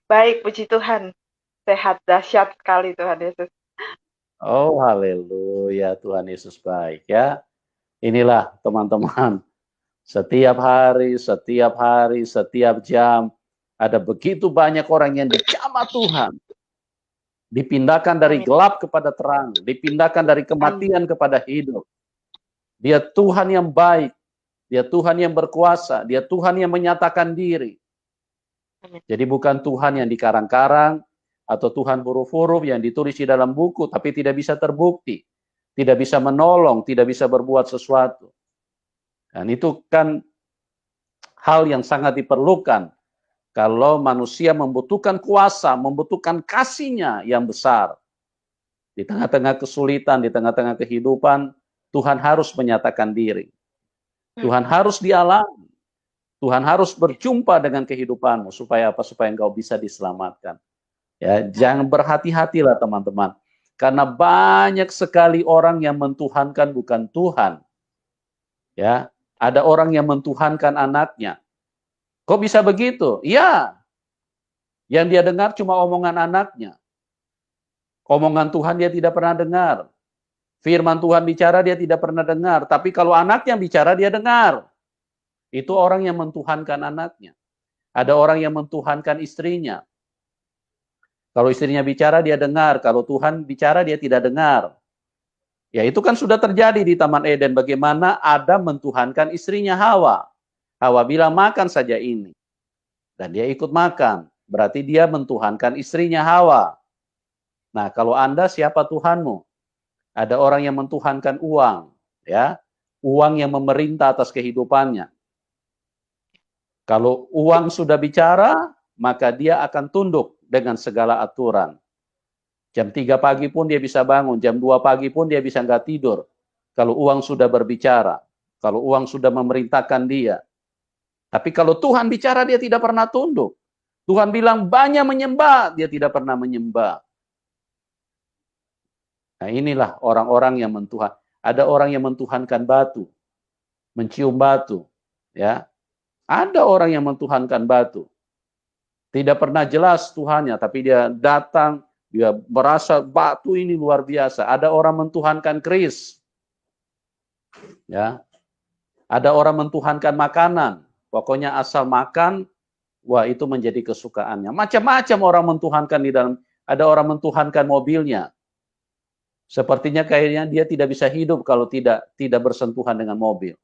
Baik, puji Tuhan. Sehat, dahsyat sekali Tuhan Yesus. Oh, haleluya, Tuhan Yesus baik ya. Inilah teman-teman, setiap hari, setiap jam, ada begitu banyak orang yang dijamah Tuhan. Dipindahkan dari Amin. gelap kepada terang, dipindahkan dari Amin. kematian kepada hidup. Dia Tuhan yang baik, dia Tuhan yang berkuasa, dia Tuhan yang menyatakan diri. Amin. Jadi bukan Tuhan yang dikarang-karang, atau Tuhan huruf-huruf yang ditulis di dalam buku, tapi tidak bisa terbukti, tidak bisa menolong, tidak bisa berbuat sesuatu. Dan itu kan hal yang sangat diperlukan kalau manusia membutuhkan kuasa, membutuhkan kasihnya yang besar. Di tengah-tengah kesulitan, di tengah-tengah kehidupan, Tuhan harus menyatakan diri. Tuhan harus dialami. Tuhan harus berjumpa dengan kehidupanmu supaya apa? Supaya engkau bisa diselamatkan. Ya, jangan berhati-hatilah teman-teman. Karena banyak sekali orang yang mentuhankan bukan Tuhan. Ya, ada orang yang mentuhankan anaknya. Kok bisa begitu? Ya, yang dia dengar cuma omongan anaknya. Omongan Tuhan dia tidak pernah dengar. Firman Tuhan bicara dia tidak pernah dengar. Tapi kalau anaknya bicara dia dengar. Itu orang yang mentuhankan anaknya. Ada orang yang mentuhankan istrinya. Kalau istrinya bicara dia dengar. Kalau Tuhan bicara dia tidak dengar. Ya itu kan sudah terjadi di Taman Eden. Bagaimana Adam mentuhankan istrinya Hawa. Hawa bilang makan saja ini. Dan dia ikut makan. Berarti dia mentuhankan istrinya Hawa. Nah kalau Anda siapa Tuhanmu? Ada orang yang mentuhankan uang. Ya, uang yang memerintah atas kehidupannya. Kalau uang sudah bicara, maka dia akan tunduk dengan segala aturan. Jam 3 pagi pun dia bisa bangun, jam 2 pagi pun dia bisa nggak tidur. Kalau uang sudah berbicara, kalau uang sudah memerintahkan dia. Tapi kalau Tuhan bicara, dia tidak pernah tunduk. Tuhan bilang banyak menyembah, dia tidak pernah menyembah. Nah inilah orang-orang yang mentuhan. Ada orang yang mentuhankan batu, mencium batu. Ya, ada orang yang mentuhankan batu. Tidak pernah jelas Tuhannya, tapi dia datang, dia merasa batu ini luar biasa. Ada orang mentuhankan keris, ya. Ada orang mentuhankan makanan, pokoknya asal makan, wah itu menjadi kesukaannya. Macam-macam orang mentuhankan di dalam. Ada orang mentuhankan mobilnya. Sepertinya kayaknya dia tidak bisa hidup kalau tidak bersentuhan dengan mobil.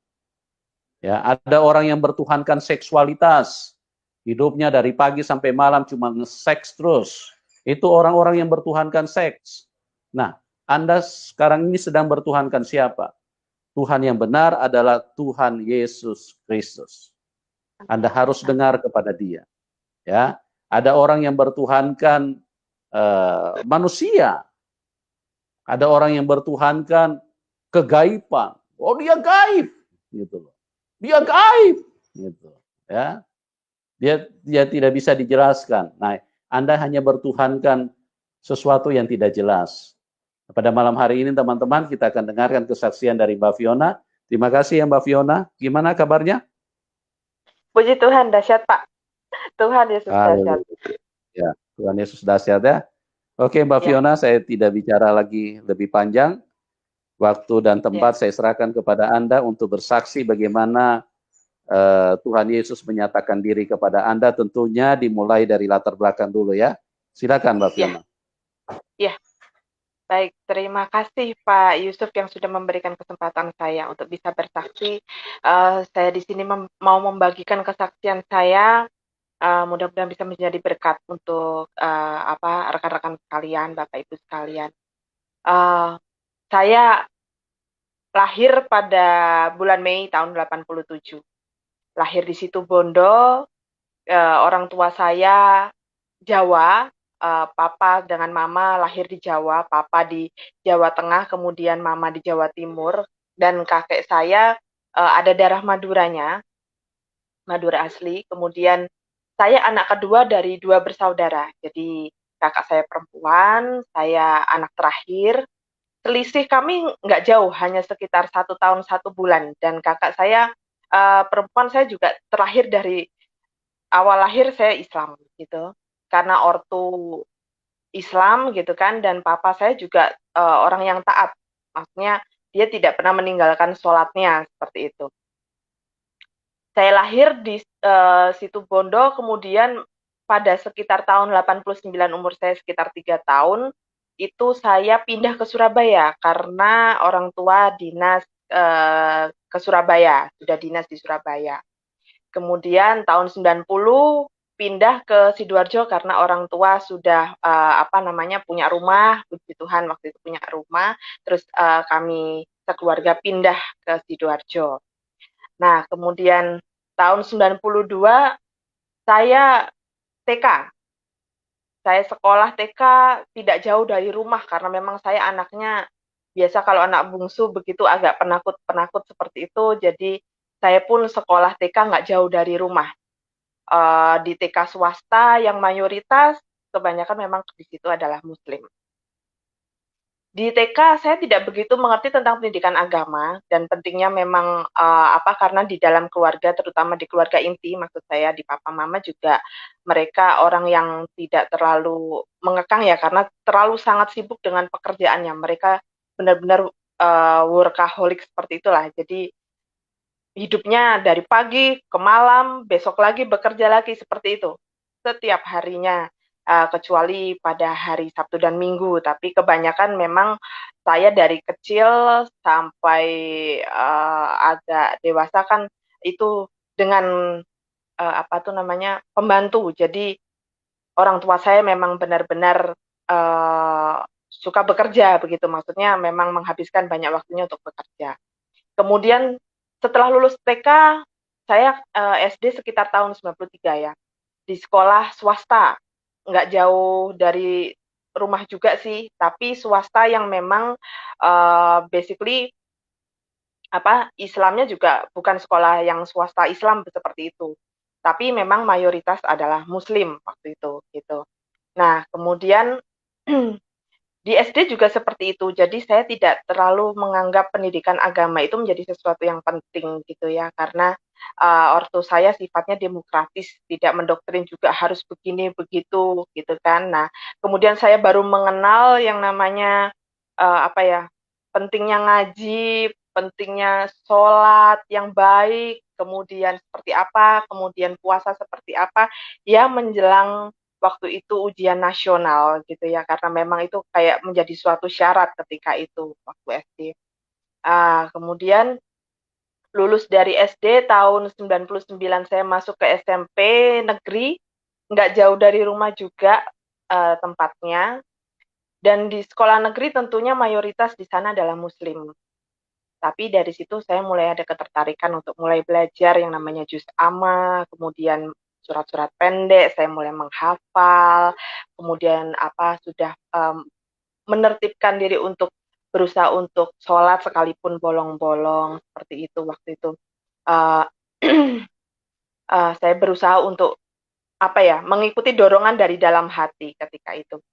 Ya, ada orang yang bertuhankan seksualitas. Hidupnya dari pagi sampai malam cuma nge-seks terus. Itu orang-orang yang bertuhankan seks. Nah, Anda sekarang ini sedang bertuhankan siapa? Tuhan yang benar adalah Tuhan Yesus Kristus. Anda harus dengar kepada dia. Ya, ada orang yang bertuhankan manusia. Ada orang yang bertuhankan kegaiban. Oh, dia gaib, gitu loh. Dia gaib, gitu. Ya, dia tidak bisa dijelaskan. Nah, Anda hanya bertuhankan sesuatu yang tidak jelas. Pada malam hari ini teman-teman kita akan dengarkan kesaksian dari Mbak Fiona. Terima kasih ya Mbak Fiona. Gimana kabarnya? Puji Tuhan, dahsyat Pak. Tuhan Yesus dahsyat. Haleluya. Ya, Tuhan Yesus dahsyat ya. Oke Mbak Ya, Fiona, saya tidak bicara lagi lebih panjang. Waktu dan ya. tempat saya serahkan kepada Anda untuk bersaksi bagaimana Tuhan Yesus menyatakan diri kepada Anda, tentunya dimulai dari latar belakang dulu ya. Silakan Mbak Ya, Fiona. ya. Baik, terima kasih Pak Yusuf yang sudah memberikan kesempatan saya untuk bisa bersaksi. Saya di sini mau membagikan kesaksian saya. Mudah-mudahan bisa menjadi berkat untuk rekan-rekan sekalian, Bapak Ibu sekalian. Saya lahir pada bulan Mei tahun 87. Lahir di situ Bondo, orang tua saya Jawa, papa dengan mama lahir di Jawa, papa di Jawa Tengah, kemudian mama di Jawa Timur, dan kakek saya ada darah Maduranya, Madura asli. Kemudian saya anak kedua dari dua bersaudara. Jadi kakak saya perempuan, saya anak terakhir. Selisih kami nggak jauh, hanya sekitar 1 tahun 1 bulan. Dan kakak saya perempuan, saya juga terlahir dari awal lahir saya Islam gitu. karena ortu Islam gitu kan, dan papa saya juga orang yang taat. Maksudnya dia tidak pernah meninggalkan sholatnya seperti itu. Saya lahir di Situbondo, kemudian pada sekitar tahun 89, umur saya sekitar 3 tahun, itu saya pindah ke Surabaya karena orang tua dinas ke Surabaya, sudah dinas di Surabaya. Kemudian tahun 90 pindah ke Sidoarjo karena orang tua sudah punya rumah, puji Tuhan waktu itu punya rumah, terus kami sekeluarga pindah ke Sidoarjo. Nah, kemudian tahun 92 saya TK. Saya sekolah TK tidak jauh dari rumah karena memang saya anaknya biasa kalau anak bungsu begitu agak penakut-penakut seperti itu. Jadi saya pun sekolah TK nggak jauh dari rumah. Di TK swasta yang mayoritas kebanyakan memang di situ adalah Muslim. Di TK saya tidak begitu mengerti tentang pendidikan agama dan pentingnya memang karena di dalam keluarga, terutama di keluarga inti, maksud saya di papa mama juga mereka orang yang tidak terlalu mengekang ya karena terlalu sangat sibuk dengan pekerjaannya. Mereka benar-benar workaholic seperti itulah. Jadi hidupnya dari pagi ke malam, besok lagi bekerja lagi seperti itu. Setiap harinya, kecuali pada hari Sabtu dan Minggu, tapi kebanyakan memang saya dari kecil sampai agak dewasa kan itu dengan pembantu. Jadi orang tua saya memang benar-benar suka bekerja begitu, maksudnya memang menghabiskan banyak waktunya untuk bekerja. Kemudian setelah lulus TK, saya SD sekitar tahun 93 ya, di sekolah swasta, nggak jauh dari rumah juga sih, tapi swasta yang memang basically Islamnya juga bukan sekolah yang swasta Islam seperti itu, tapi memang mayoritas adalah Muslim waktu itu gitu. Nah kemudian di SD juga seperti itu, jadi saya tidak terlalu menganggap pendidikan agama itu menjadi sesuatu yang penting gitu ya, karena ortu saya sifatnya demokratis, tidak mendoktrin juga harus begini begitu gitu kan. Nah, kemudian saya baru mengenal yang namanya pentingnya ngaji, pentingnya sholat yang baik, kemudian seperti apa, kemudian puasa seperti apa, ya menjelang waktu itu ujian nasional gitu ya, karena memang itu kayak menjadi suatu syarat ketika itu waktu SD. Kemudian lulus dari SD tahun 99 saya masuk ke SMP negeri, nggak jauh dari rumah juga tempatnya. Dan di sekolah negeri tentunya mayoritas di sana adalah Muslim. Tapi dari situ saya mulai ada ketertarikan untuk mulai belajar yang namanya juz amma, kemudian surat-surat pendek, saya mulai menghafal, kemudian sudah menertibkan diri untuk berusaha untuk sholat sekalipun bolong-bolong seperti itu waktu itu. Uh, saya berusaha untuk mengikuti dorongan dari dalam hati ketika itu.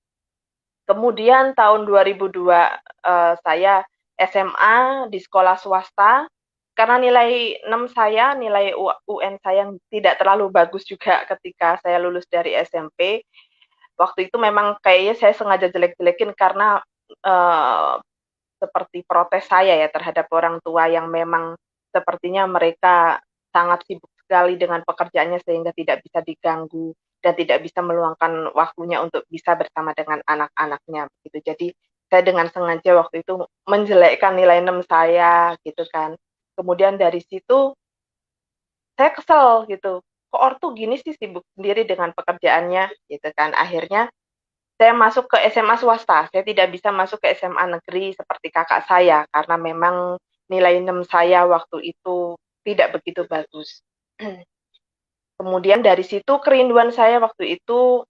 Kemudian tahun 2002 saya SMA di sekolah swasta karena nilai 6 saya, nilai UN saya tidak terlalu bagus juga ketika saya lulus dari SMP. Waktu itu memang kayaknya saya sengaja jelek-jelekin karena seperti protes saya ya terhadap orang tua yang memang sepertinya mereka sangat sibuk sekali dengan pekerjaannya sehingga tidak bisa diganggu dan tidak bisa meluangkan waktunya untuk bisa bersama dengan anak-anaknya gitu. Jadi saya dengan sengaja waktu itu menjelekkan nilai 6 saya gitu kan. Kemudian dari situ saya kesel gitu. Kok ortu gini sih sibuk sendiri dengan pekerjaannya gitu kan. Akhirnya saya masuk ke SMA swasta. Saya tidak bisa masuk ke SMA negeri seperti kakak saya karena memang nilai 6 saya waktu itu tidak begitu bagus. Kemudian dari situ kerinduan saya waktu itu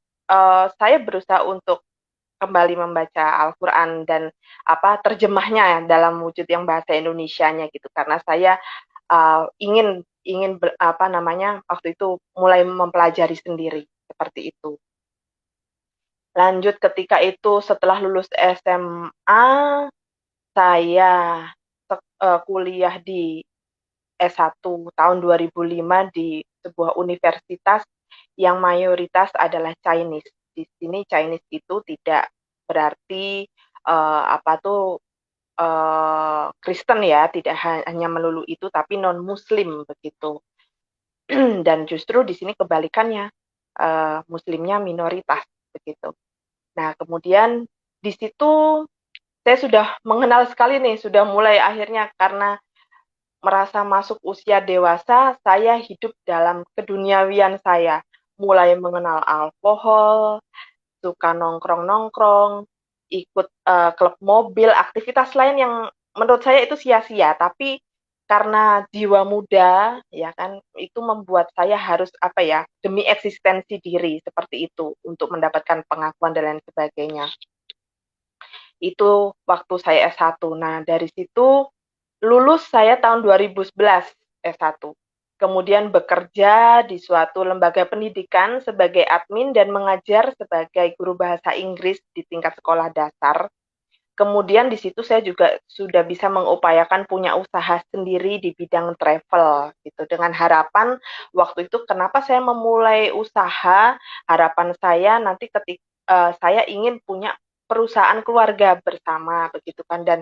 saya berusaha untuk kembali membaca Al-Qur'an dan terjemahnya ya dalam wujud yang bahasa Indonesianya gitu karena saya ingin waktu itu mulai mempelajari sendiri seperti itu. Lanjut ketika itu setelah lulus SMA saya kuliah di S1 tahun 2005 di sebuah universitas yang mayoritas adalah Chinese. Di sini Chinese itu tidak berarti apa tuh Kristen ya, tidak hanya melulu itu, tapi non-Muslim begitu. Dan justru di sini kebalikannya, Muslimnya minoritas begitu. Nah, kemudian di situ saya sudah mengenal sekali nih, sudah mulai akhirnya karena merasa masuk usia dewasa, saya hidup dalam keduniawian saya. Mulai mengenal alkohol, suka nongkrong-nongkrong, ikut klub mobil, aktivitas lain yang menurut saya itu sia-sia, tapi karena jiwa muda ya kan itu membuat saya harus apa ya demi eksistensi diri seperti itu untuk mendapatkan pengakuan dan lain sebagainya. Itu waktu saya S1. Nah, dari situ lulus saya tahun 2011 S1. Kemudian bekerja di suatu lembaga pendidikan sebagai admin dan mengajar sebagai guru bahasa Inggris di tingkat sekolah dasar. Kemudian di situ saya juga sudah bisa mengupayakan punya usaha sendiri di bidang travel gitu. Dengan harapan waktu itu kenapa saya memulai usaha, harapan saya nanti ketika saya ingin punya perusahaan keluarga bersama begitu kan dan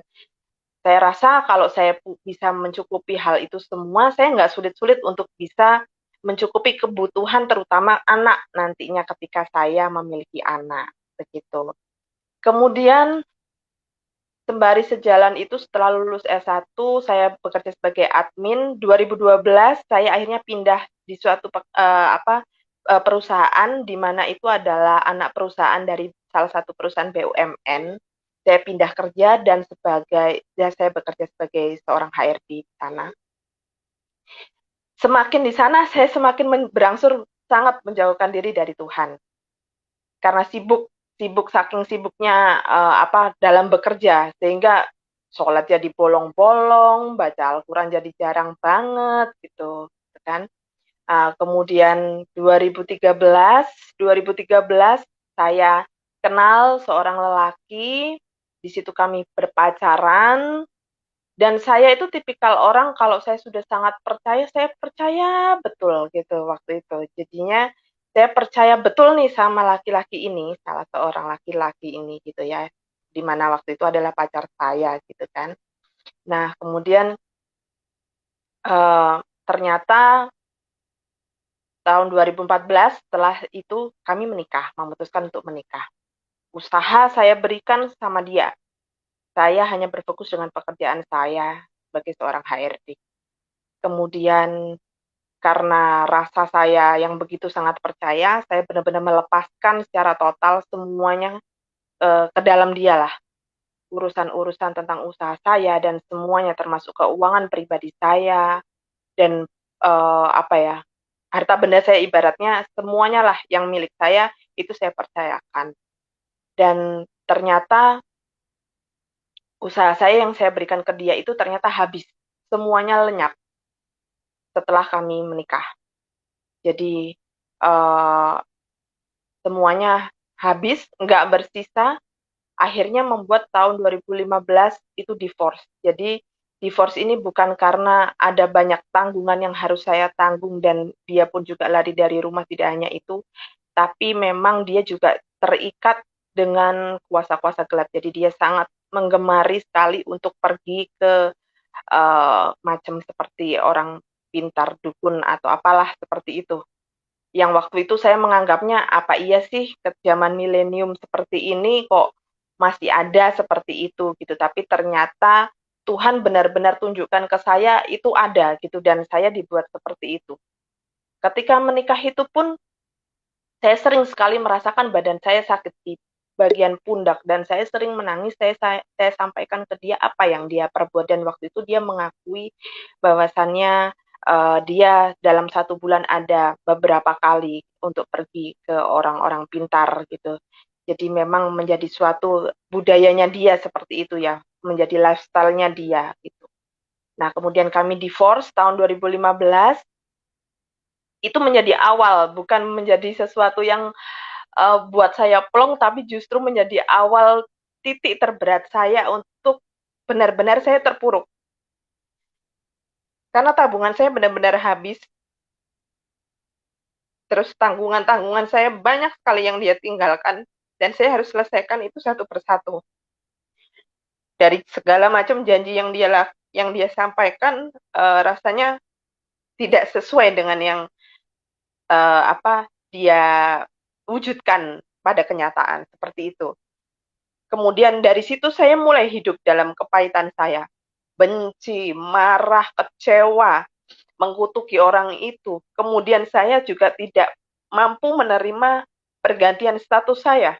saya rasa kalau saya bisa mencukupi hal itu semua, saya nggak sulit-sulit untuk bisa mencukupi kebutuhan terutama anak nantinya ketika saya memiliki anak, begitu. Kemudian sembari sejalan itu setelah lulus S1, saya bekerja sebagai admin. 2012 saya akhirnya pindah di suatu perusahaan di mana itu adalah anak perusahaan dari salah satu perusahaan BUMN. Saya pindah kerja dan saya bekerja sebagai seorang HRD di sana. Semakin di sana saya semakin berangsur sangat menjauhkan diri dari Tuhan. Karena sibuk saking sibuknya dalam bekerja sehingga sholat jadi bolong-bolong, baca Al-Quran jadi jarang banget gitu kan. Kemudian 2013 saya kenal seorang lelaki, di situ kami berpacaran dan saya itu tipikal orang kalau saya sudah sangat percaya, saya percaya betul gitu waktu itu. Jadinya saya percaya betul nih sama laki-laki ini, salah seorang laki-laki ini gitu ya, di mana waktu itu adalah pacar saya gitu kan. Nah, kemudian ternyata tahun 2014 setelah itu kami menikah, memutuskan untuk menikah. Usaha saya berikan sama dia. Saya hanya berfokus dengan pekerjaan saya sebagai seorang HRD. Kemudian karena rasa saya yang begitu sangat percaya, saya benar-benar melepaskan secara total semuanya ke dalam dia lah. Urusan-urusan tentang usaha saya dan semuanya termasuk keuangan pribadi saya dan apa ya harta benda saya ibaratnya semuanya lah yang milik saya itu saya percayakan. Dan ternyata usaha saya yang saya berikan ke dia itu ternyata habis. Semuanya lenyap setelah kami menikah. Jadi uh, semuanya habis, nggak bersisa, akhirnya membuat tahun 2015 itu divorce. Jadi divorce ini bukan karena ada banyak tanggungan yang harus saya tanggung dan dia pun juga lari dari rumah, tidak hanya itu, tapi memang dia juga terikat dengan kuasa-kuasa gelap. Jadi dia sangat menggemari sekali untuk pergi ke macam seperti orang pintar dukun atau apalah seperti itu. Yang waktu itu saya menganggapnya apa iya sih ke zaman milenium seperti ini kok masih ada seperti itu gitu. Tapi ternyata Tuhan benar-benar tunjukkan ke saya itu ada gitu dan saya dibuat seperti itu. Ketika menikah itu pun saya sering sekali merasakan badan saya sakit di bagian pundak dan saya sering menangis. Saya sampaikan ke dia apa yang dia perbuat dan waktu itu dia mengakui bahwasannya dia dalam 1 bulan ada beberapa kali untuk pergi ke orang-orang pintar gitu. Jadi memang menjadi suatu budayanya dia seperti itu ya, menjadi lifestyle-nya dia gitu. Nah, kemudian kami divorce tahun 2015 itu menjadi awal, bukan menjadi sesuatu yang buat saya plong, tapi justru menjadi awal titik terberat saya untuk benar-benar saya terpuruk. Karena tabungan saya benar-benar habis. terus tanggungan-tanggungan saya banyak sekali yang dia tinggalkan, dan saya harus selesaikan itu satu persatu. Dari segala macam janji yang dia sampaikan, rasanya tidak sesuai dengan yang apa dia wujudkan pada kenyataan seperti itu. Kemudian dari situ saya mulai hidup dalam kepahitan saya. Benci, marah, kecewa, mengkutuki orang itu. Kemudian saya juga tidak mampu menerima pergantian status saya.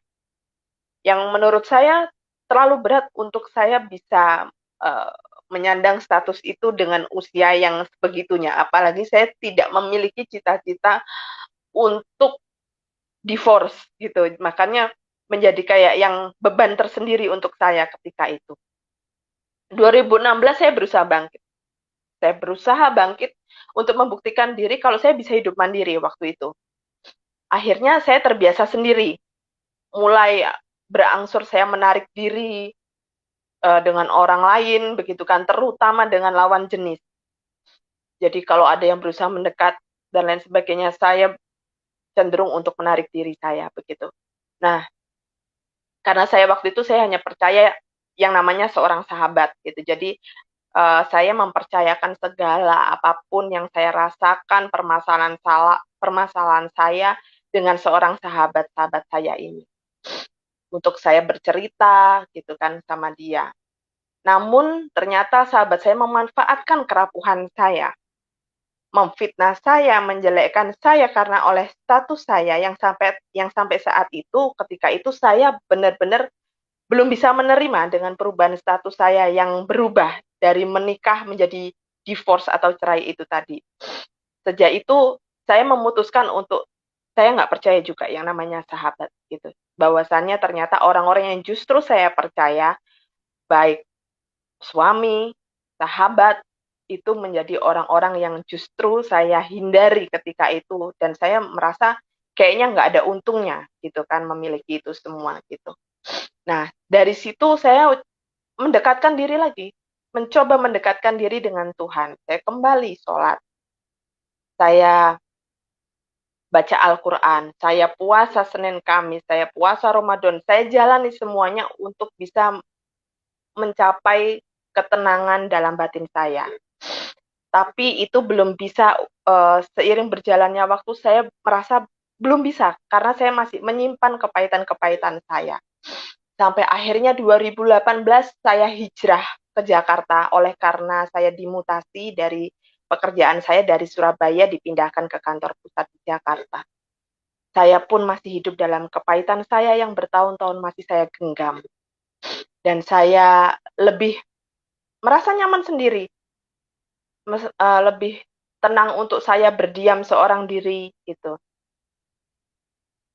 Yang menurut saya terlalu berat untuk saya bisa uh, menyandang status itu dengan usia yang sebegitunya. Apalagi saya tidak memiliki cita-cita untuk divorce gitu. Makanya menjadi kayak yang beban tersendiri untuk saya ketika itu. 2016 saya berusaha bangkit. Saya berusaha bangkit untuk membuktikan diri kalau saya bisa hidup mandiri waktu itu. Akhirnya saya terbiasa sendiri. Mulai berangsur saya menarik diri dengan orang lain, begitu kan, terutama dengan lawan jenis. Jadi kalau ada yang berusaha mendekat dan lain sebagainya, saya cenderung untuk menarik diri saya begitu. Nah, karena saya waktu itu saya hanya percaya yang namanya seorang sahabat gitu. Jadi saya mempercayakan segala apapun yang saya rasakan, permasalahan saya dengan seorang sahabat saya ini. Untuk saya bercerita gitu kan sama dia. Namun ternyata sahabat saya memanfaatkan kerapuhan saya, memfitnah saya, menjelekkan saya karena oleh status saya yang sampai saat itu, ketika itu saya benar-benar belum bisa menerima dengan perubahan status saya yang berubah dari menikah menjadi divorce atau cerai itu tadi. Sejak itu saya memutuskan untuk saya nggak percaya juga yang namanya sahabat gitu. Bahwasannya ternyata orang-orang yang justru saya percaya, baik suami, sahabat, itu menjadi orang-orang yang justru saya hindari ketika itu, dan saya merasa kayaknya nggak ada untungnya gitu kan memiliki itu semua gitu. Nah, dari situ saya mendekatkan diri lagi, mencoba mendekatkan diri dengan Tuhan. Saya kembali sholat, saya baca Al-Quran, saya puasa Senin Kamis, saya puasa Ramadan, saya jalani semuanya untuk bisa mencapai ketenangan dalam batin saya. Tapi itu belum bisa, seiring berjalannya waktu saya merasa belum bisa, karena saya masih menyimpan kepahitan-kepahitan saya. Sampai akhirnya 2018 saya hijrah ke Jakarta oleh karena saya dimutasi dari pekerjaan saya dari Surabaya dipindahkan ke kantor pusat di Jakarta. Saya pun masih hidup dalam kepahitan saya yang bertahun-tahun masih saya genggam. Dan saya lebih merasa nyaman sendiri, lebih tenang untuk saya berdiam seorang diri gitu.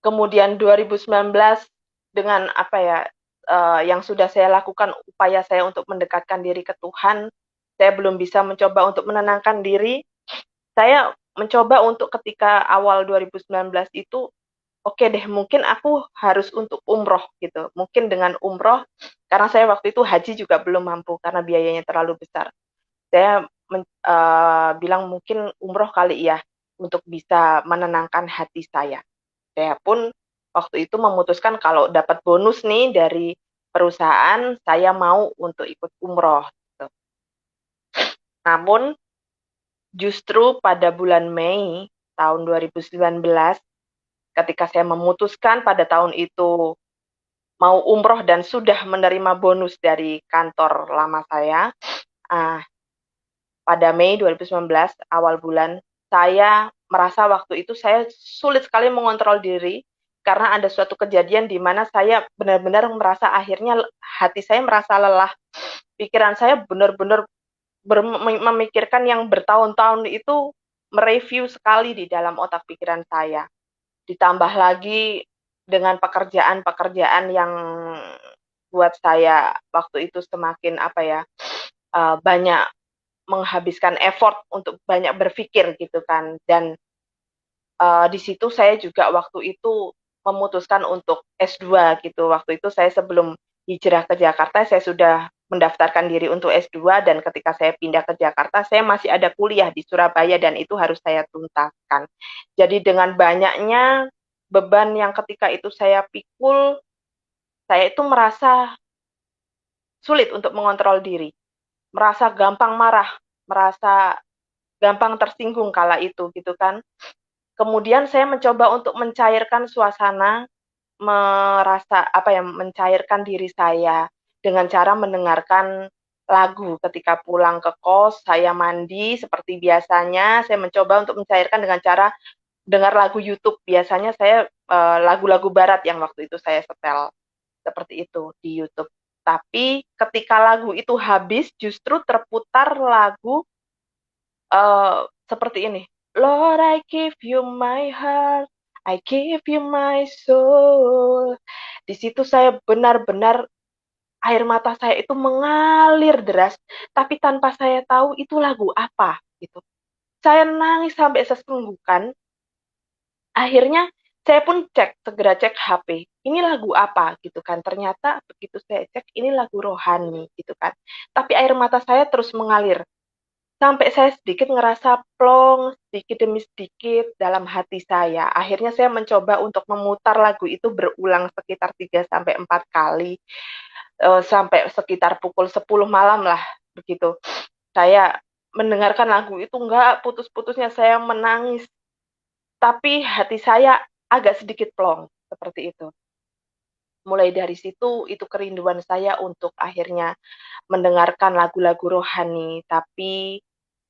Kemudian 2019 dengan apa ya, yang sudah saya lakukan upaya saya untuk mendekatkan diri ke Tuhan, saya belum bisa mencoba untuk menenangkan diri. Saya mencoba untuk ketika awal 2019 itu, oke deh mungkin aku harus untuk umroh gitu. Mungkin dengan umroh, karena saya waktu itu haji juga belum mampu karena biayanya terlalu besar. Saya bilang mungkin umroh kali ya untuk bisa menenangkan hati saya. Saya pun waktu itu memutuskan kalau dapat bonus nih dari perusahaan, saya mau untuk ikut umroh. Gitu. Namun justru pada bulan Mei tahun 2019, ketika saya memutuskan pada tahun itu mau umroh dan sudah menerima bonus dari kantor lama saya, ah, pada Mei 2019 awal bulan, saya merasa waktu itu saya sulit sekali mengontrol diri karena ada suatu kejadian di mana saya benar-benar merasa akhirnya hati saya merasa lelah. Pikiran saya benar-benar memikirkan yang bertahun-tahun itu mereview sekali di dalam otak pikiran saya. Ditambah lagi dengan pekerjaan-pekerjaan yang buat saya waktu itu semakin apa ya, banyak menghabiskan effort untuk banyak berpikir gitu kan. Dan di situ saya juga waktu itu memutuskan untuk S2 gitu. Waktu itu saya sebelum hijrah ke Jakarta saya sudah mendaftarkan diri untuk S2, dan ketika saya pindah ke Jakarta, saya masih ada kuliah di Surabaya dan itu harus saya tuntaskan. Jadi dengan banyaknya beban yang ketika itu saya pikul, saya itu merasa sulit untuk mengontrol diri, merasa gampang marah, merasa gampang tersinggung kala itu gitu kan. Kemudian saya mencoba untuk mencairkan suasana, merasa apa ya, mencairkan diri saya dengan cara mendengarkan lagu. Ketika pulang ke kos, saya mandi seperti biasanya, saya mencoba untuk mencairkan dengan cara dengar lagu YouTube. Biasanya saya lagu-lagu barat yang waktu itu saya setel seperti itu di YouTube. Tapi ketika lagu itu habis, justru terputar lagu seperti ini. Lord, I give you my heart, I give you my soul. Di situ saya benar-benar air mata saya itu mengalir deras, tapi tanpa saya tahu itu lagu apa gitu. Saya nangis sampai sesenggukan. Akhirnya saya pun segera cek HP. Ini lagu apa gitu kan. Ternyata begitu saya cek ini lagu rohani gitu kan. Tapi air mata saya terus mengalir. Sampai saya sedikit ngerasa plong, sedikit demi sedikit dalam hati saya. Akhirnya saya mencoba untuk memutar lagu itu berulang sekitar 3 sampai 4 kali, sampai sekitar pukul 10 malam lah, begitu. Saya mendengarkan lagu itu enggak putus-putusnya, saya menangis. Tapi hati saya agak sedikit plong, seperti itu. Mulai dari situ, itu kerinduan saya untuk akhirnya mendengarkan lagu-lagu rohani, tapi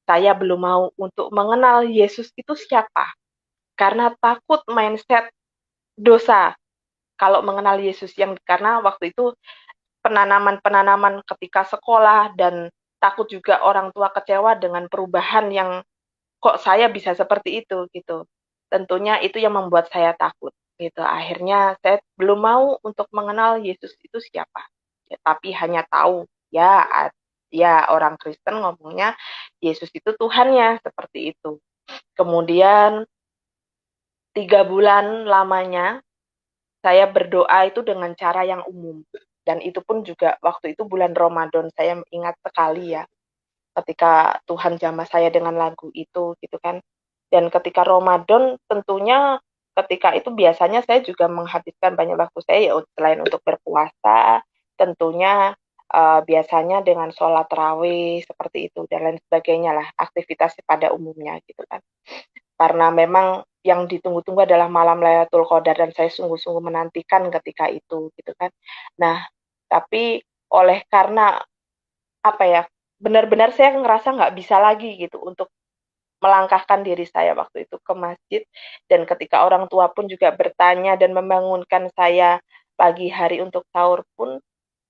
saya belum mau untuk mengenal Yesus itu siapa. Karena takut mindset dosa kalau mengenal Yesus, yang karena waktu itu penanaman-penanaman ketika sekolah, dan takut juga orang tua kecewa dengan perubahan yang kok saya bisa seperti itu gitu. Tentunya itu yang membuat saya takut gitu. Akhirnya saya belum mau untuk mengenal Yesus itu siapa. Ya, tapi hanya tahu ya, ya orang Kristen ngomongnya Yesus itu Tuhannya, seperti itu. Kemudian 3 bulan lamanya saya berdoa itu dengan cara yang umum. Dan itu pun juga waktu itu bulan Ramadan, saya ingat sekali ya, ketika Tuhan jamah saya dengan lagu itu gitu kan. Dan ketika Ramadan tentunya ketika itu biasanya saya juga menghabiskan banyak waktu saya ya, selain untuk berpuasa, tentunya biasanya dengan sholat tarawih seperti itu dan lain sebagainya lah, aktivitas pada umumnya gitu kan. Karena memang yang ditunggu-tunggu adalah malam Lailatul Qadar dan saya sungguh-sungguh menantikan ketika itu gitu kan. Nah, tapi oleh karena apa ya, benar-benar saya ngerasa nggak bisa lagi gitu untuk melangkahkan diri saya waktu itu ke masjid, dan ketika orang tua pun juga bertanya dan membangunkan saya pagi hari untuk sahur pun,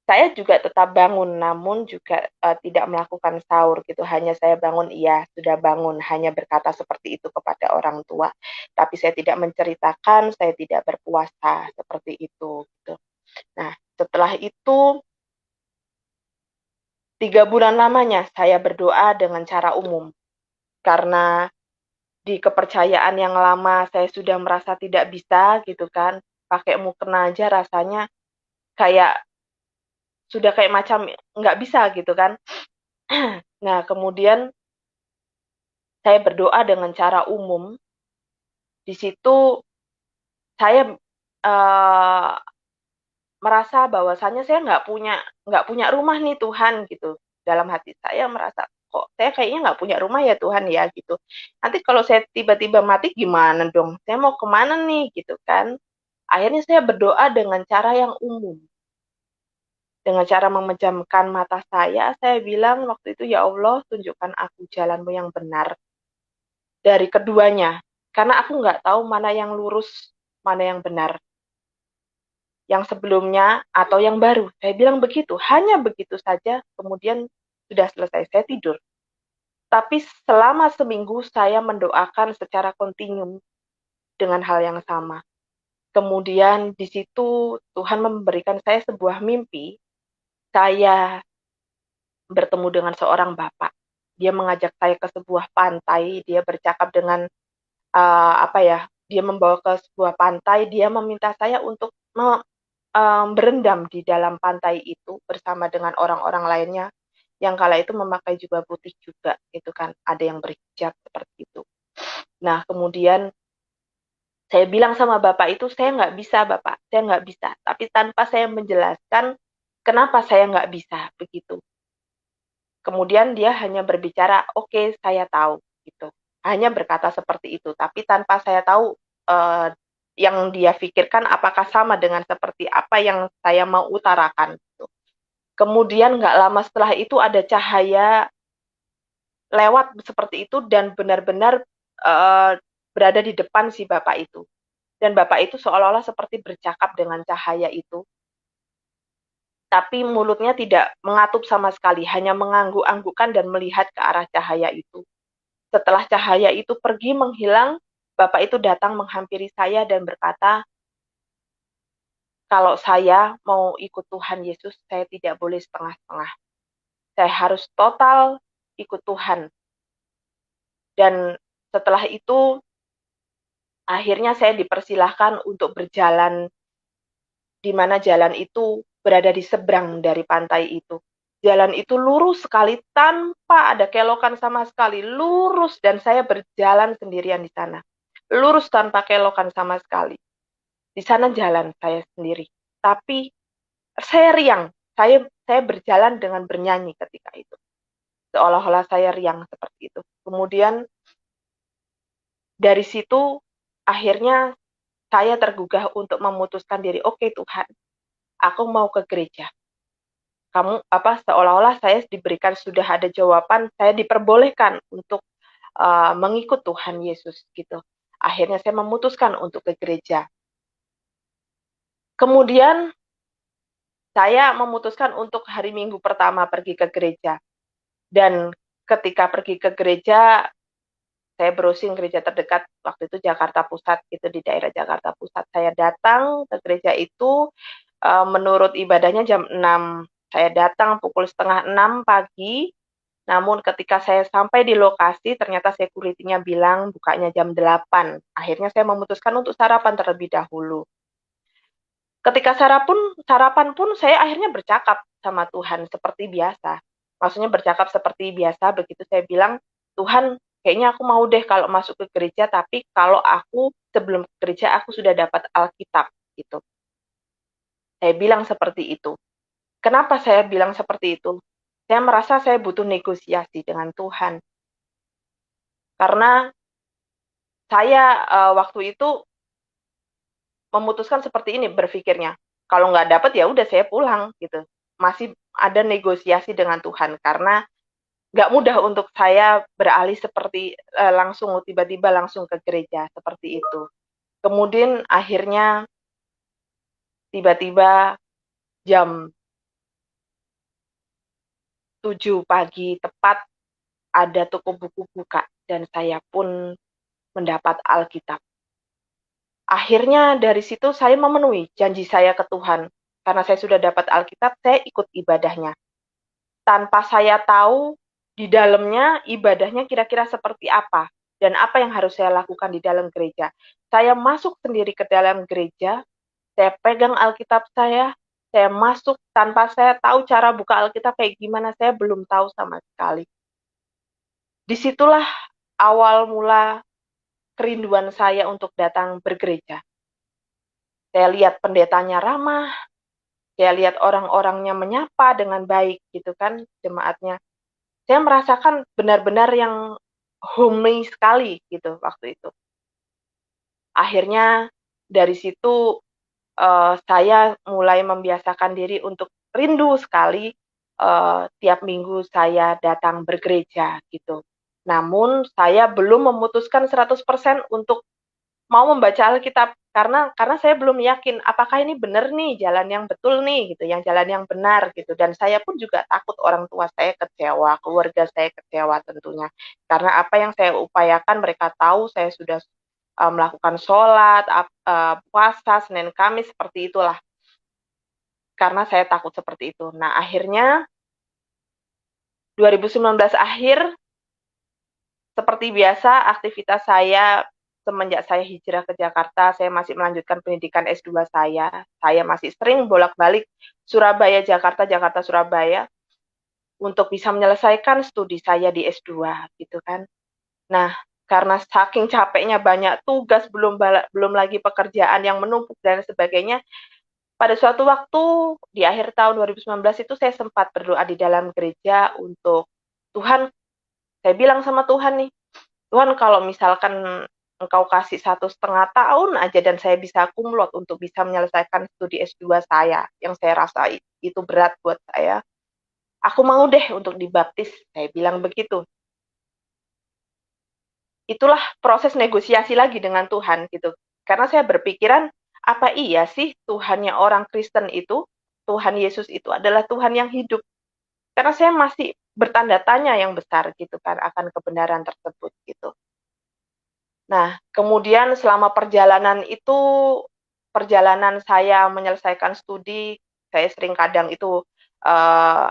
saya juga tetap bangun, namun juga tidak melakukan sahur gitu. Hanya saya bangun, iya sudah bangun, hanya berkata seperti itu kepada orang tua. Tapi saya tidak menceritakan, saya tidak berpuasa seperti itu. Gitu. Nah, setelah itu 3 bulan lamanya saya berdoa dengan cara umum, karena di kepercayaan yang lama saya sudah merasa tidak bisa gitu kan, pakai mukena aja rasanya kayak sudah kayak macam nggak bisa gitu kan. Nah, kemudian saya berdoa dengan cara umum. Di situ saya merasa bahwasannya saya nggak punya rumah nih Tuhan gitu. Dalam hati saya merasa kok saya kayaknya nggak punya rumah ya Tuhan ya gitu. Nanti kalau saya tiba-tiba mati gimana dong? Saya mau kemana nih gitu kan? Akhirnya saya berdoa dengan cara yang umum. Dengan cara memejamkan mata saya bilang waktu itu, ya Allah tunjukkan aku jalanmu yang benar dari keduanya. Karena aku nggak tahu mana yang lurus, mana yang benar. Yang sebelumnya atau yang baru. Saya bilang begitu, hanya begitu saja, kemudian sudah selesai, saya tidur. Tapi selama seminggu saya mendoakan secara kontinu dengan hal yang sama. Kemudian di situ Tuhan memberikan saya sebuah mimpi, saya bertemu dengan seorang bapak. Dia mengajak saya ke sebuah pantai, dia bercakap dengan apa ya, dia membawa ke sebuah pantai, dia meminta saya untuk berendam di dalam pantai itu bersama dengan orang-orang lainnya yang kala itu memakai jubah putih juga, itu kan, ada yang berhijab seperti itu. Nah, kemudian saya bilang sama bapak itu, saya nggak bisa bapak, saya nggak bisa. Tapi tanpa saya menjelaskan kenapa saya nggak bisa begitu. Kemudian dia hanya berbicara, oke, saya tahu gitu. Hanya berkata seperti itu, tapi tanpa saya tahu yang dia pikirkan apakah sama dengan seperti apa yang saya mau utarakan. Gitu. Kemudian nggak lama setelah itu ada cahaya lewat seperti itu dan benar-benar berada di depan si bapak itu. Dan bapak itu seolah-olah seperti bercakap dengan cahaya itu, tapi mulutnya tidak mengatup sama sekali, hanya mengangguk-anggukkan dan melihat ke arah cahaya itu. Setelah cahaya itu pergi menghilang, bapak itu datang menghampiri saya dan berkata, kalau saya mau ikut Tuhan Yesus, saya tidak boleh setengah-setengah. Saya harus total ikut Tuhan. Dan setelah itu, akhirnya saya dipersilahkan untuk berjalan di mana jalan itu berada di seberang dari pantai itu. Jalan itu lurus sekali tanpa ada kelokan sama sekali, lurus dan saya berjalan sendirian di sana. Lurus tanpa kelokan sama sekali. Di sana jalan saya sendiri. Tapi saya riang, saya berjalan dengan bernyanyi ketika itu. Seolah-olah saya riang seperti itu. Kemudian dari situ akhirnya saya tergugah untuk memutuskan diri, oke Tuhan, aku mau ke gereja. Kamu seolah-olah saya diberikan sudah ada jawaban, saya diperbolehkan untuk mengikut Tuhan Yesus gitu. Akhirnya saya memutuskan untuk ke gereja. Kemudian saya memutuskan untuk hari Minggu pertama pergi ke gereja. Dan ketika pergi ke gereja, saya browsing gereja terdekat waktu itu Jakarta Pusat, gitu di daerah Jakarta Pusat. Saya datang ke gereja itu, menurut ibadahnya jam 6. Saya datang pukul setengah 6 pagi, namun ketika saya sampai di lokasi, ternyata security-nya bilang bukanya jam 8. Akhirnya saya memutuskan untuk sarapan terlebih dahulu. Ketika sarapan pun saya akhirnya bercakap sama Tuhan seperti biasa. Maksudnya bercakap seperti biasa, begitu saya bilang, Tuhan, kayaknya aku mau deh kalau masuk ke gereja, tapi kalau aku sebelum ke gereja, aku sudah dapat Alkitab, gitu. Saya bilang seperti itu. Kenapa saya bilang seperti itu? Saya merasa saya butuh negosiasi dengan Tuhan. Karena saya waktu itu memutuskan seperti ini berpikirnya. Kalau nggak dapat ya udah saya pulang gitu. Masih ada negosiasi dengan Tuhan karena nggak mudah untuk saya beralih seperti langsung tiba-tiba langsung ke gereja seperti itu. Kemudian akhirnya tiba-tiba jam 7 pagi tepat ada toko buku buka dan saya pun mendapat Alkitab. Akhirnya dari situ saya memenuhi janji saya ke Tuhan. Karena saya sudah dapat Alkitab, saya ikut ibadahnya. Tanpa saya tahu di dalamnya ibadahnya kira-kira seperti apa dan apa yang harus saya lakukan di dalam gereja. Saya masuk sendiri ke dalam gereja, saya pegang Alkitab saya masuk tanpa saya tahu cara buka Alkitab kayak gimana, saya belum tahu sama sekali. Disitulah awal mula kerinduan saya untuk datang bergereja. Saya lihat pendetanya ramah, saya lihat orang-orangnya menyapa dengan baik gitu kan, jemaatnya. Saya merasakan benar-benar yang homey sekali gitu waktu itu. Akhirnya dari situ saya mulai membiasakan diri untuk rindu sekali tiap minggu saya datang bergereja gitu. Namun saya belum memutuskan 100% untuk mau membaca Alkitab karena saya belum yakin apakah ini benar nih jalan yang betul nih gitu, yang jalan yang benar gitu. Dan saya pun juga takut orang tua saya kecewa, keluarga saya kecewa tentunya. Karena apa yang saya upayakan mereka tahu saya sudah melakukan sholat, puasa, Senin Kamis seperti itulah. Karena saya takut seperti itu. Nah, akhirnya 2019 akhir seperti biasa aktivitas saya semenjak saya hijrah ke Jakarta, saya masih melanjutkan pendidikan S2 saya. Saya masih sering bolak-balik Surabaya, Jakarta, Jakarta, Surabaya untuk bisa menyelesaikan studi saya di S2 gitu kan. Nah, karena saking capeknya banyak tugas, belum lagi pekerjaan yang menumpuk dan sebagainya, pada suatu waktu di akhir tahun 2019 itu saya sempat berdoa di dalam gereja untuk Tuhan, saya bilang sama Tuhan nih, Tuhan kalau misalkan Engkau kasih 1,5 tahun aja dan saya bisa kumlot untuk bisa menyelesaikan studi S2 saya, yang saya rasa itu berat buat saya, aku mau deh untuk dibaptis, saya bilang begitu. Itulah proses negosiasi lagi dengan Tuhan gitu. Karena saya berpikiran, apa iya sih Tuhannya orang Kristen itu, Tuhan Yesus itu adalah Tuhan yang hidup. Karena saya masih bertanda tanya yang besar gitu kan akan kebenaran tersebut gitu. Nah, kemudian selama perjalanan itu, perjalanan saya menyelesaikan studi, saya sering kadang itu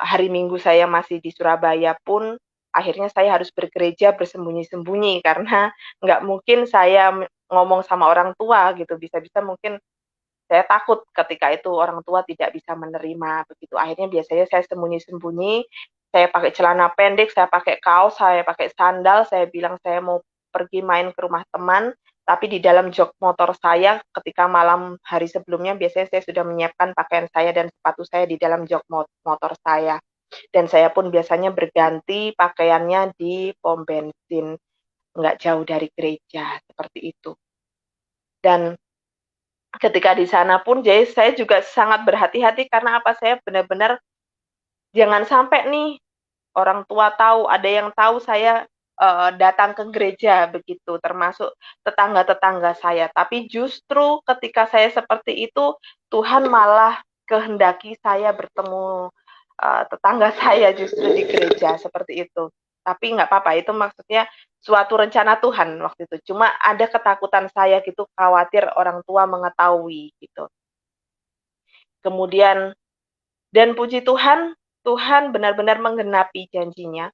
hari Minggu saya masih di Surabaya pun, akhirnya saya harus bergereja bersembunyi-sembunyi karena nggak mungkin saya ngomong sama orang tua gitu, bisa-bisa mungkin saya takut ketika itu orang tua tidak bisa menerima begitu. Akhirnya biasanya saya sembunyi-sembunyi, saya pakai celana pendek, saya pakai kaos, saya pakai sandal, saya bilang saya mau pergi main ke rumah teman, tapi di dalam jok motor saya ketika malam hari sebelumnya biasanya saya sudah menyiapkan pakaian saya dan sepatu saya di dalam jok motor saya. Dan saya pun biasanya berganti pakaiannya di pom bensin, nggak jauh dari gereja, seperti itu. Dan ketika di sana pun jadi saya juga sangat berhati-hati karena apa, saya benar-benar jangan sampai nih orang tua tahu, ada yang tahu saya datang ke gereja begitu, termasuk tetangga-tetangga saya. Tapi justru ketika saya seperti itu, Tuhan malah kehendaki saya bertemu tetangga saya justru di gereja seperti itu. Tapi nggak apa-apa, itu maksudnya suatu rencana Tuhan waktu itu. Cuma ada ketakutan saya gitu, khawatir orang tua mengetahui gitu. Kemudian, dan puji Tuhan, Tuhan benar-benar menggenapi janjinya.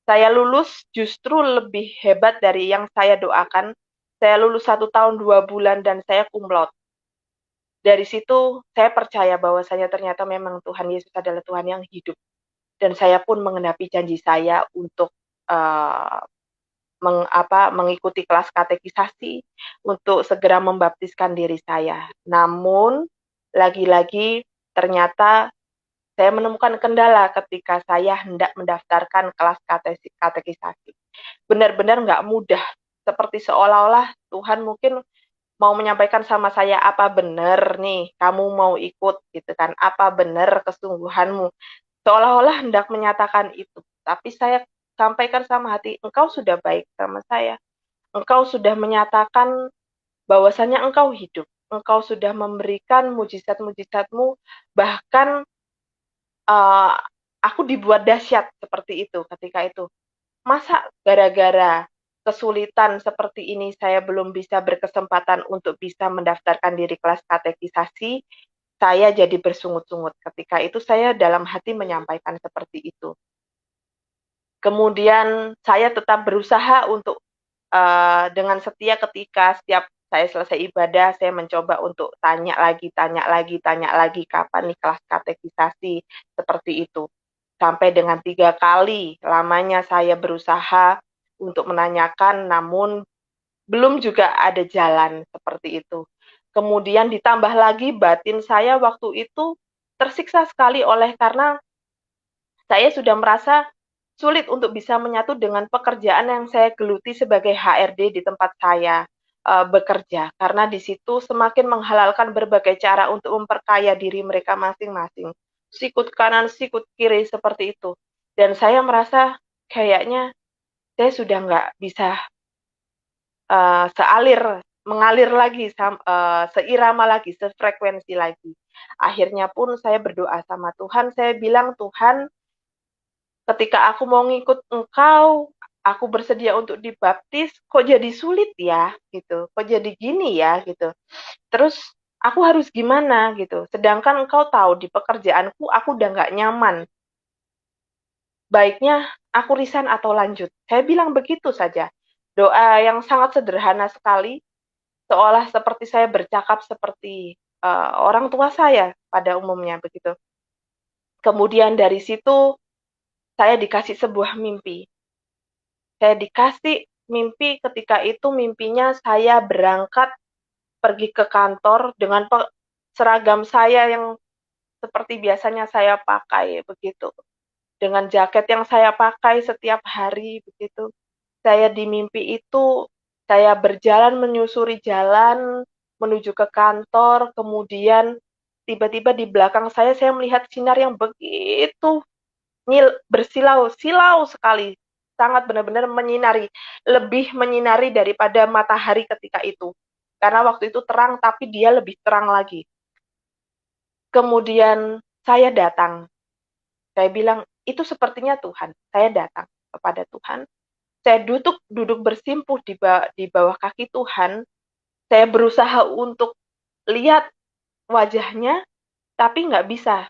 Saya lulus justru lebih hebat dari yang saya doakan. Saya lulus 1 tahun 2 bulan dan saya kumlot. Dari situ saya percaya bahwasanya ternyata memang Tuhan Yesus adalah Tuhan yang hidup. Dan saya pun menggenapi janji saya untuk uh, mengikuti kelas katekisasi untuk segera membaptiskan diri saya. Namun lagi-lagi ternyata saya menemukan kendala ketika saya hendak mendaftarkan kelas katekisasi. Benar-benar nggak mudah, seperti seolah-olah Tuhan mungkin mau menyampaikan sama saya, apa benar nih kamu mau ikut gitu kan, apa benar kesungguhanmu, seolah-olah hendak menyatakan itu. Tapi saya sampaikan sama hati, engkau sudah baik sama saya, engkau sudah menyatakan bahwasanya engkau hidup, engkau sudah memberikan mujizat-mujizatmu, bahkan uh, aku dibuat dahsyat seperti itu ketika itu. Masa gara-gara kesulitan seperti ini saya belum bisa berkesempatan untuk bisa mendaftarkan diri kelas katekisasi, saya jadi bersungut-sungut. Ketika itu saya dalam hati menyampaikan seperti itu. Kemudian saya tetap berusaha untuk dengan setia ketika setiap saya selesai ibadah, saya mencoba untuk tanya lagi, tanya lagi, tanya lagi, kapan nih kelas katekisasi, seperti itu. Sampai dengan 3 kali lamanya saya berusaha untuk menanyakan, namun belum juga ada jalan seperti itu. Kemudian ditambah lagi batin saya waktu itu tersiksa sekali oleh karena saya sudah merasa sulit untuk bisa menyatu dengan pekerjaan yang saya geluti sebagai HRD di tempat saya bekerja. Karena di situ semakin menghalalkan berbagai cara untuk memperkaya diri mereka masing-masing. Sikut kanan, sikut kiri, seperti itu. Dan saya merasa kayaknya saya sudah nggak bisa mengalir lagi, seirama lagi, sefrekuensi lagi. Akhirnya pun saya berdoa sama Tuhan, saya bilang, Tuhan, ketika aku mau ngikut engkau, aku bersedia untuk dibaptis, kok jadi sulit ya, gitu. Kok jadi gini ya, gitu. Terus aku harus gimana, gitu. Sedangkan engkau tahu di pekerjaanku aku udah nggak nyaman. Baiknya aku resign atau lanjut. Saya bilang begitu saja. doa yang sangat sederhana sekali, seolah seperti saya bercakap seperti orang tua saya pada umumnya begitu. Kemudian dari situ saya dikasih sebuah mimpi. Saya dikasih mimpi ketika itu mimpinya saya berangkat pergi ke kantor dengan seragam saya yang seperti biasanya saya pakai begitu. Dengan jaket yang saya pakai setiap hari begitu. Saya di mimpi itu saya berjalan menyusuri jalan menuju ke kantor, kemudian tiba-tiba di belakang saya melihat sinar yang begitu bersilau-silau sekali, sangat benar-benar menyinari, lebih menyinari daripada matahari ketika itu. Karena waktu itu terang, tapi dia lebih terang lagi. Kemudian saya datang. Saya bilang, itu sepertinya Tuhan. Saya datang kepada Tuhan. Saya duduk bersimpuh di bawah kaki Tuhan. Saya berusaha untuk lihat wajahnya, tapi nggak bisa.